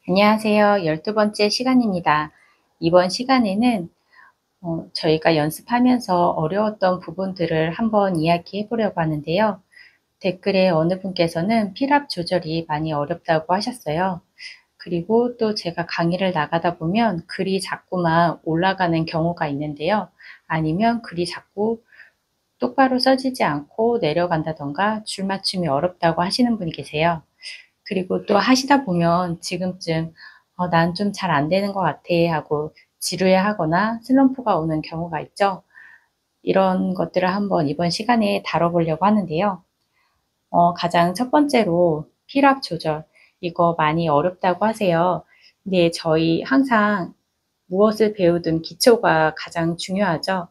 안녕하세요. 12번째 시간입니다. 이번 시간에는 저희가 연습하면서 어려웠던 부분들을 한번 이야기해 보려고 하는데요. 댓글에 어느 분께서는 필압 조절이 많이 어렵다고 하셨어요. 그리고 또 제가 강의를 나가다 보면 글이 자꾸만 올라가는 경우가 있는데요. 아니면 글이 자꾸 똑바로 써지지 않고 내려간다던가 줄맞춤이 어렵다고 하시는 분이 계세요. 그리고 또 하시다 보면 지금쯤 난 좀 잘 안 되는 것 같아 하고 지루해하거나 슬럼프가 오는 경우가 있죠. 이런 것들을 한번 이번 시간에 다뤄보려고 하는데요. 가장 첫 번째로 필압 조절. 이거 많이 어렵다고 하세요. 근데 저희 항상 무엇을 배우든 기초가 가장 중요하죠.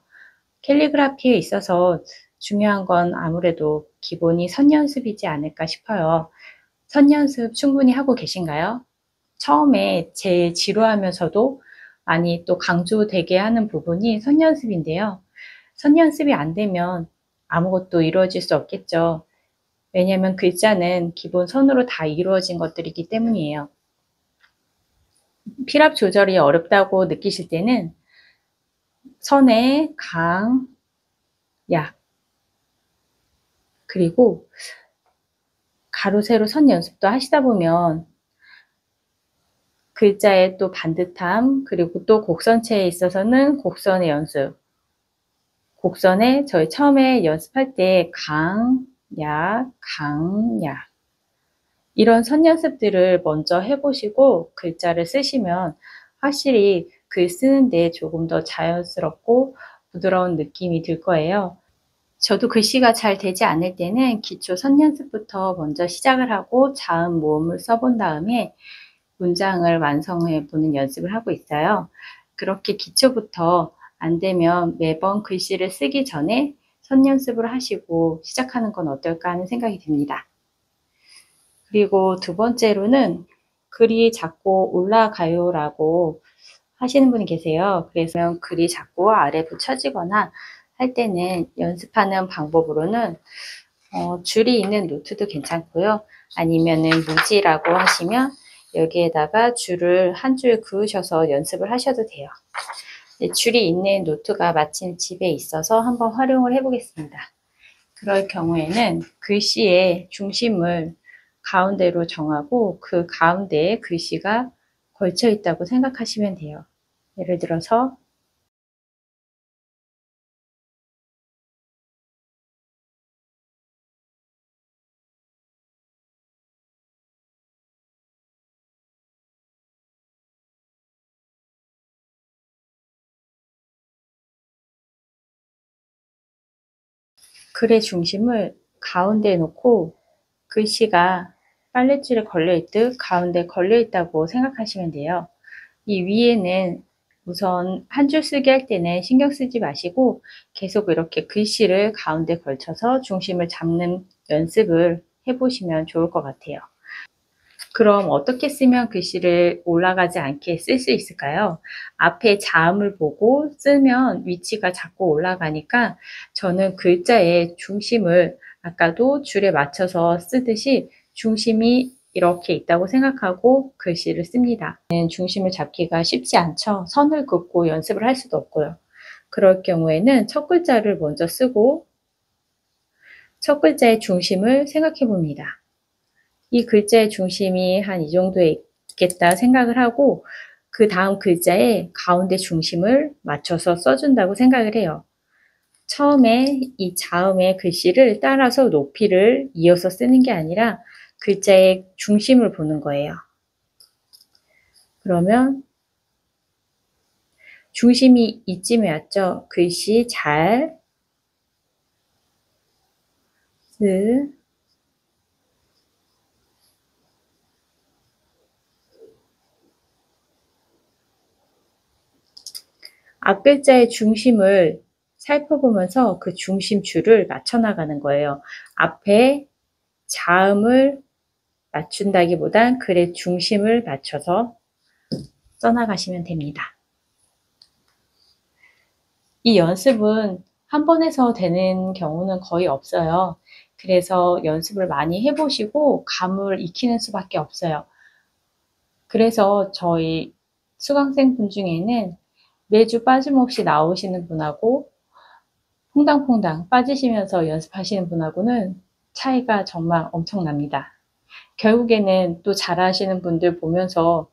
캘리그라피에 있어서 중요한 건 아무래도 기본이 선 연습이지 않을까 싶어요. 선 연습 충분히 하고 계신가요? 처음에 제일 지루하면서도 많이 또 강조되게 하는 부분이 선 연습인데요. 선 연습이 안 되면 아무것도 이루어질 수 없겠죠. 왜냐하면 글자는 기본 선으로 다 이루어진 것들이기 때문이에요. 필압 조절이 어렵다고 느끼실 때는 선의 강, 약, 그리고 가로, 세로 선 연습도 하시다 보면 글자의 또 반듯함, 그리고 또 곡선체에 있어서는 곡선의 연습, 곡선에 저희 처음에 연습할 때 강, 약, 강, 약 이런 선 연습들을 먼저 해보시고 글자를 쓰시면 확실히 글 쓰는데 조금 더 자연스럽고 부드러운 느낌이 들 거예요. 저도 글씨가 잘 되지 않을 때는 기초 선 연습부터 먼저 시작을 하고 자음, 모음을 써본 다음에 문장을 완성해 보는 연습을 하고 있어요. 그렇게 기초부터 안 되면 매번 글씨를 쓰기 전에 선 연습을 하시고 시작하는 건 어떨까 하는 생각이 듭니다. 그리고 두 번째로는 글이 자꾸 올라가요 라고 하시는 분이 계세요. 그래서 글이 자꾸 아래 붙여지거나 할 때는 연습하는 방법으로는 줄이 있는 노트도 괜찮고요. 아니면은 무지라고 하시면 여기에다가 줄을 한 줄 그으셔서 연습을 하셔도 돼요. 줄이 있는 노트가 마침 집에 있어서 한번 활용을 해보겠습니다. 그럴 경우에는 글씨의 중심을 가운데로 정하고 그 가운데에 글씨가 걸쳐 있다고 생각하시면 돼요. 예를 들어서 글의 중심을 가운데에 놓고 글씨가 빨랫줄에 걸려있듯 가운데 걸려있다고 생각하시면 돼요. 이 위에는 우선 한 줄 쓰기 할 때는 신경 쓰지 마시고 계속 이렇게 글씨를 가운데 걸쳐서 중심을 잡는 연습을 해보시면 좋을 것 같아요. 그럼 어떻게 쓰면 글씨를 올라가지 않게 쓸 수 있을까요? 앞에 자음을 보고 쓰면 위치가 자꾸 올라가니까 저는 글자의 중심을 아까도 줄에 맞춰서 쓰듯이 중심이 이렇게 있다고 생각하고 글씨를 씁니다. 중심을 잡기가 쉽지 않죠. 선을 긋고 연습을 할 수도 없고요. 그럴 경우에는 첫 글자를 먼저 쓰고 첫 글자의 중심을 생각해 봅니다. 이 글자의 중심이 한 이 정도에 있겠다 생각을 하고 그 다음 글자에 가운데 중심을 맞춰서 써준다고 생각을 해요. 처음에 이 자음의 글씨를 따라서 높이를 이어서 쓰는 게 아니라 글자의 중심을 보는 거예요. 그러면 중심이 이쯤에 왔죠. 글씨 잘, 쓰, 앞글자의 중심을 살펴보면서 그 중심줄을 맞춰 나가는 거예요. 앞에 자음을 맞춘다기보단 글의 중심을 맞춰서 써나가시면 됩니다. 이 연습은 한 번 해서 되는 경우는 거의 없어요. 그래서 연습을 많이 해보시고 감을 익히는 수밖에 없어요. 그래서 저희 수강생분 중에는 매주 빠짐없이 나오시는 분하고 퐁당퐁당 빠지시면서 연습하시는 분하고는 차이가 정말 엄청납니다. 결국에는 또 잘하시는 분들 보면서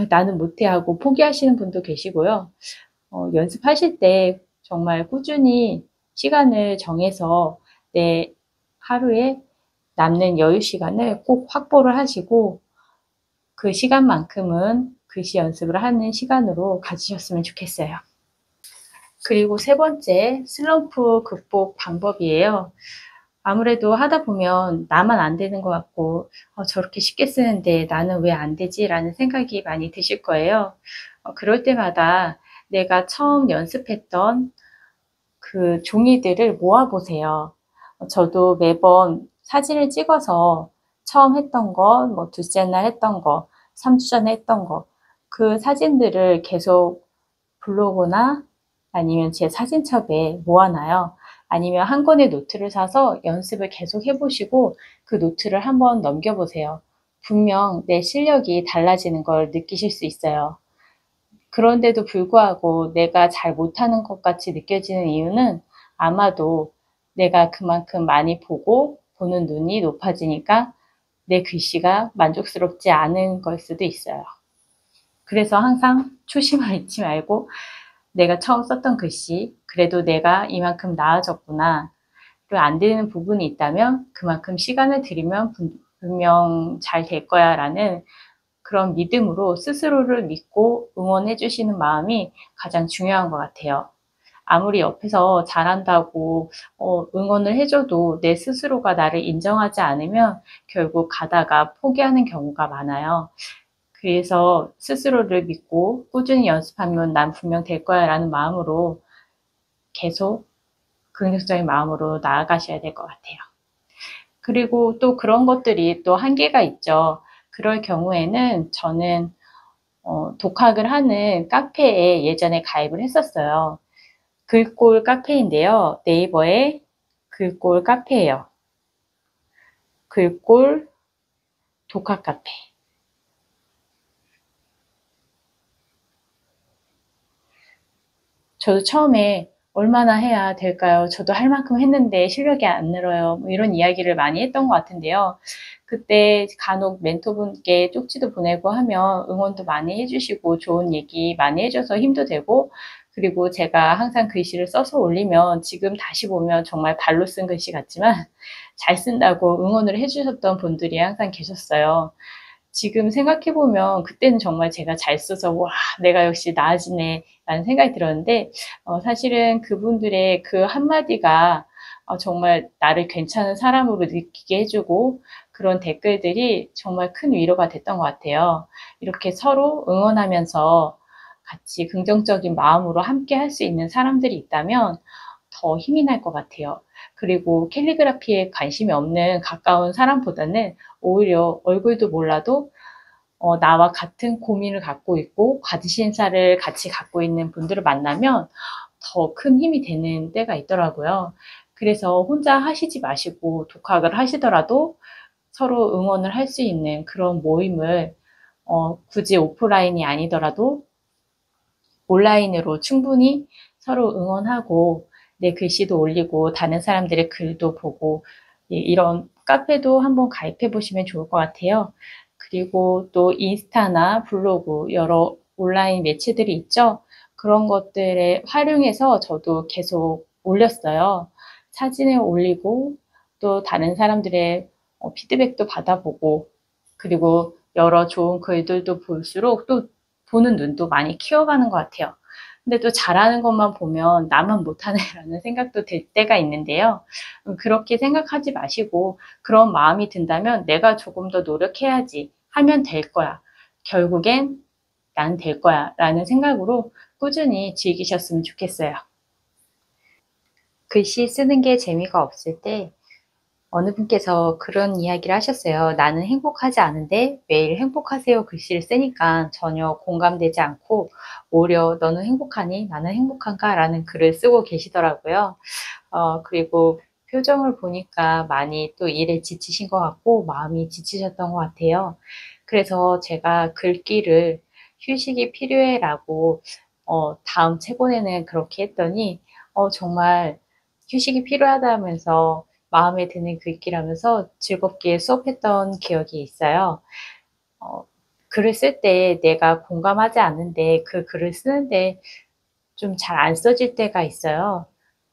나는 못해 하고 포기하시는 분도 계시고요. 연습하실 때 정말 꾸준히 시간을 정해서 내 하루에 남는 여유 시간을 꼭 확보를 하시고 그 시간만큼은 글씨 연습을 하는 시간으로 가지셨으면 좋겠어요. 그리고 세 번째, 슬럼프 극복 방법이에요. 아무래도 하다 보면 나만 안 되는 것 같고 저렇게 쉽게 쓰는데 나는 왜 안 되지? 라는 생각이 많이 드실 거예요. 그럴 때마다 내가 처음 연습했던 그 종이들을 모아보세요. 저도 매번 사진을 찍어서 처음 했던 거, 뭐 둘째 날 했던 거, 3주 전에 했던 거, 그 사진들을 계속 블로그나 아니면 제 사진첩에 모아놔요. 아니면 한 권의 노트를 사서 연습을 계속 해보시고 그 노트를 한번 넘겨보세요. 분명 내 실력이 달라지는 걸 느끼실 수 있어요. 그런데도 불구하고 내가 잘 못하는 것 같이 느껴지는 이유는 아마도 내가 그만큼 많이 보고 보는 눈이 높아지니까 내 글씨가 만족스럽지 않은 걸 수도 있어요. 그래서 항상 초심을 잃지 말고 내가 처음 썼던 글씨, 그래도 내가 이만큼 나아졌구나. 그리고 안 되는 부분이 있다면 그만큼 시간을 들이면 분명 잘 될 거야 라는 그런 믿음으로 스스로를 믿고 응원해 주시는 마음이 가장 중요한 것 같아요. 아무리 옆에서 잘한다고 응원을 해줘도 내 스스로가 나를 인정하지 않으면 결국 가다가 포기하는 경우가 많아요. 그래서 스스로를 믿고 꾸준히 연습하면 난 분명 될 거야 라는 마음으로 계속 긍정적인 마음으로 나아가셔야 될 것 같아요. 그리고 또 그런 것들이 또 한계가 있죠. 그럴 경우에는 저는 독학을 하는 카페에 예전에 가입을 했었어요. 글꼴 카페인데요. 네이버에 글꼴 카페예요. 글꼴 독학 카페. 저도 처음에 얼마나 해야 될까요? 저도 할 만큼 했는데 실력이 안 늘어요. 뭐 이런 이야기를 많이 했던 것 같은데요. 그때 간혹 멘토분께 쪽지도 보내고 하면 응원도 많이 해주시고 좋은 얘기 많이 해줘서 힘도 되고 그리고 제가 항상 글씨를 써서 올리면 지금 다시 보면 정말 발로 쓴 글씨 같지만 잘 쓴다고 응원을 해주셨던 분들이 항상 계셨어요. 지금 생각해보면 그때는 정말 제가 잘 써서 와 내가 역시 나아지네 라는 생각이 들었는데 사실은 그분들의 그 한마디가 정말 나를 괜찮은 사람으로 느끼게 해주고 그런 댓글들이 정말 큰 위로가 됐던 것 같아요. 이렇게 서로 응원하면서 같이 긍정적인 마음으로 함께 할 수 있는 사람들이 있다면 더 힘이 날 것 같아요. 그리고 캘리그라피에 관심이 없는 가까운 사람보다는 오히려 얼굴도 몰라도 나와 같은 고민을 갖고 있고 관심사를 같이 갖고 있는 분들을 만나면 더 큰 힘이 되는 때가 있더라고요. 그래서 혼자 하시지 마시고 독학을 하시더라도 서로 응원을 할 수 있는 그런 모임을 굳이 오프라인이 아니더라도 온라인으로 충분히 서로 응원하고 내 글씨도 올리고 다른 사람들의 글도 보고 이런 카페도 한번 가입해 보시면 좋을 것 같아요. 그리고 또 인스타나 블로그 여러 온라인 매체들이 있죠. 그런 것들에 활용해서 저도 계속 올렸어요. 사진을 올리고 또 다른 사람들의 피드백도 받아보고 그리고 여러 좋은 글들도 볼수록 또 보는 눈도 많이 키워가는 것 같아요. 근데 또 잘하는 것만 보면 나만 못하네라는 생각도 들 때가 있는데요. 그렇게 생각하지 마시고 그런 마음이 든다면 내가 조금 더 노력해야지 하면 될 거야. 결국엔 난 될 거야 라는 생각으로 꾸준히 즐기셨으면 좋겠어요. 글씨 쓰는 게 재미가 없을 때 어느 분께서 그런 이야기를 하셨어요. 나는 행복하지 않은데 매일 행복하세요 글씨를 쓰니까 전혀 공감되지 않고 오히려 너는 행복하니? 나는 행복한가? 라는 글을 쓰고 계시더라고요. 그리고 표정을 보니까 많이 또 일에 지치신 것 같고 마음이 지치셨던 것 같아요. 그래서 제가 글귀를 휴식이 필요해라고 다음 책원에는 그렇게 했더니 정말 휴식이 필요하다면서 마음에 드는 글귀라면서 즐겁게 수업했던 기억이 있어요. 어, 글을 쓸 때 내가 공감하지 않는데 그 글을 쓰는데 좀 잘 안 써질 때가 있어요.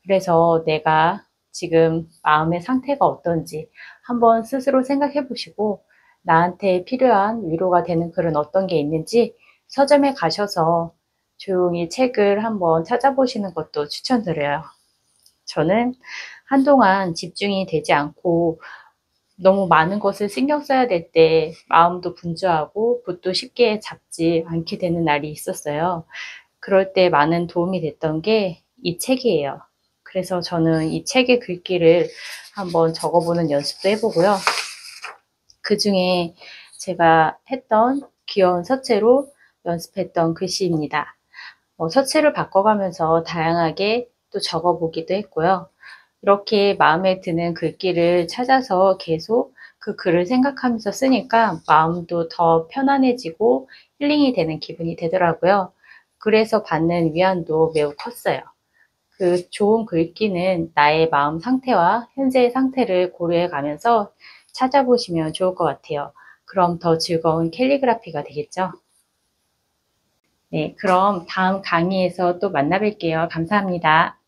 그래서 내가 지금 마음의 상태가 어떤지 한번 스스로 생각해 보시고 나한테 필요한 위로가 되는 글은 어떤 게 있는지 서점에 가셔서 조용히 책을 한번 찾아보시는 것도 추천드려요. 저는 한동안 집중이 되지 않고 너무 많은 것을 신경 써야 될 때 마음도 분주하고 붓도 쉽게 잡지 않게 되는 날이 있었어요. 그럴 때 많은 도움이 됐던 게 이 책이에요. 그래서 저는 이 책의 글귀를 한번 적어보는 연습도 해보고요. 그 중에 제가 했던 귀여운 서체로 연습했던 글씨입니다. 서체를 바꿔가면서 다양하게 또 적어보기도 했고요. 이렇게 마음에 드는 글귀를 찾아서 계속 그 글을 생각하면서 쓰니까 마음도 더 편안해지고 힐링이 되는 기분이 되더라고요. 그래서 받는 위안도 매우 컸어요. 그 좋은 글귀는 나의 마음 상태와 현재의 상태를 고려해 가면서 찾아보시면 좋을 것 같아요. 그럼 더 즐거운 캘리그라피가 되겠죠? 네, 그럼 다음 강의에서 또 만나 뵐게요. 감사합니다.